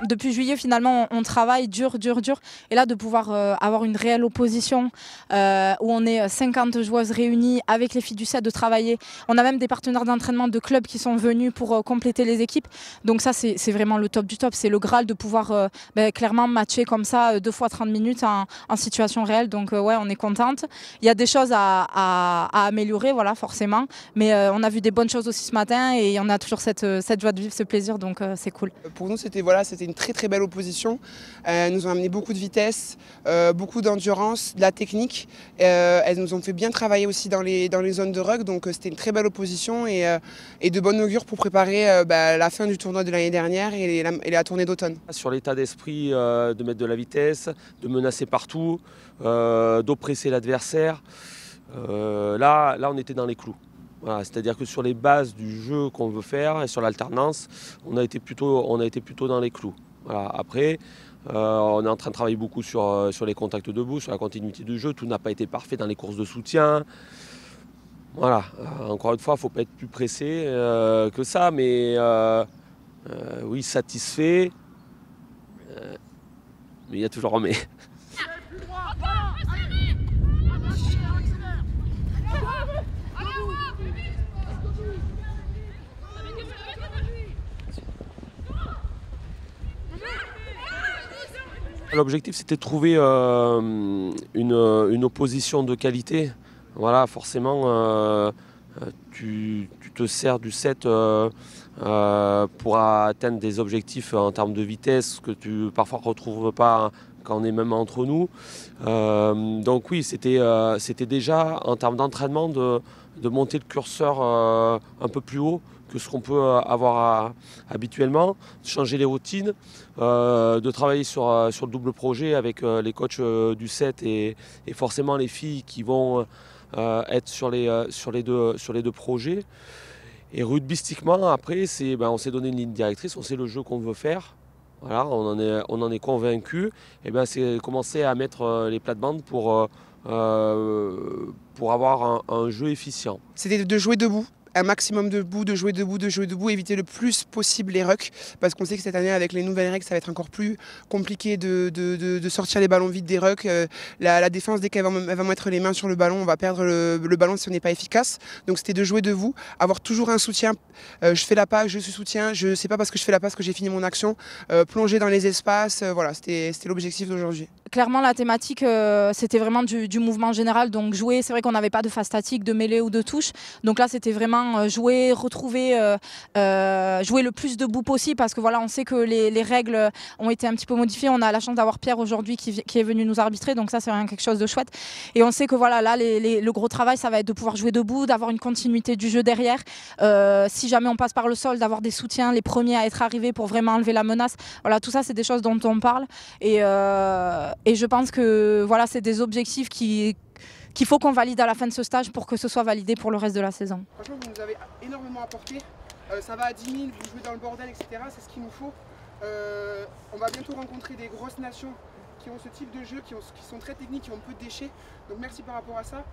depuis juillet, finalement, on travaille dur. Et là, de pouvoir avoir une réelle opposition où on est 50 joueuses réunies avec les filles du set de travailler. On a même des partenaires d'entraînement de clubs qui sont venus pour compléter les équipes. Donc ça, c'est vraiment le top du top. C'est le Graal de pouvoir clairement matcher comme ça 2 fois 30 minutes en situation réelle. Donc ouais, on est contente. Il y a des choses à améliorer, voilà, forcément. Mais on a vu des bonnes choses aussi ce matin et on a toujours cette joie de vivre, ce plaisir. Donc c'est cool. Pour nous, c'était une très belle opposition. Elles nous ont amené beaucoup de vitesse, beaucoup d'endurance, de la technique. Elles nous ont fait bien travailler aussi dans les zones de rug. Donc c'était une très belle opposition et de bon augure pour préparer la fin du tournoi de l'année dernière et la tournée d'automne. Sur l'état d'esprit de mettre de la vitesse, de menacer partout, d'oppresser l'adversaire, là on était dans les clous. Voilà, c'est-à-dire que sur les bases du jeu qu'on veut faire et sur l'alternance, on a été plutôt dans les clous. Voilà. Après, on est en train de travailler beaucoup sur les contacts debout, sur la continuité du jeu. Tout n'a pas été parfait dans les courses de soutien. Voilà. Encore une fois, il ne faut pas être plus pressé que ça, mais oui, satisfait. Mais il y a toujours un mais. L'objectif, c'était de trouver une opposition de qualité. Voilà, forcément, tu te sers du set pour atteindre des objectifs en termes de vitesse que tu parfois ne retrouves pas quand on est même entre nous. Donc oui, c'était déjà en termes d'entraînement de monter le curseur un peu plus haut que ce qu'on peut avoir habituellement, de changer les routines, de travailler sur le double projet avec les coachs du set et forcément les filles qui vont être sur les deux projets. Et rugbystiquement, après, on s'est donné une ligne directrice, on sait le jeu qu'on veut faire. Voilà, on en est convaincu. Et c'est commencer à mettre les plates-bandes pour avoir un jeu efficient. C'était de jouer debout. Un maximum de jouer debout, éviter le plus possible les rucks, parce qu'on sait que cette année, avec les nouvelles règles, ça va être encore plus compliqué de sortir les ballons vides des rucks. La défense, dès qu'elle va mettre les mains sur le ballon, on va perdre le ballon si on n'est pas efficace. Donc c'était de jouer debout, avoir toujours un soutien. Je fais la passe, je suis soutien, je ne sais pas parce que je fais la passe que j'ai fini mon action. Plonger dans les espaces, voilà, c'était l'objectif d'aujourd'hui. Clairement, la thématique, c'était vraiment du mouvement général. Donc jouer, c'est vrai qu'on n'avait pas de phase statique, de mêlée ou de touche. Donc là, c'était vraiment jouer, retrouver, jouer le plus debout possible parce que voilà, on sait que les règles ont été un petit peu modifiées. On a la chance d'avoir Pierre aujourd'hui qui est venu nous arbitrer. Donc ça, c'est vraiment quelque chose de chouette. Et on sait que voilà, là, le gros travail, ça va être de pouvoir jouer debout, d'avoir une continuité du jeu derrière. Si jamais on passe par le sol, d'avoir des soutiens, les premiers à être arrivés pour vraiment enlever la menace. Voilà, tout ça, c'est des choses dont on parle. Et je pense que voilà, c'est des objectifs qu'il faut qu'on valide à la fin de ce stage pour que ce soit validé pour le reste de la saison. Franchement, vous nous avez énormément apporté. Ça va à 10 000, vous jouez dans le bordel, etc. C'est ce qu'il nous faut. On va bientôt rencontrer des grosses nations qui ont ce type de jeu, qui sont très techniques, qui ont peu de déchets. Donc merci par rapport à ça.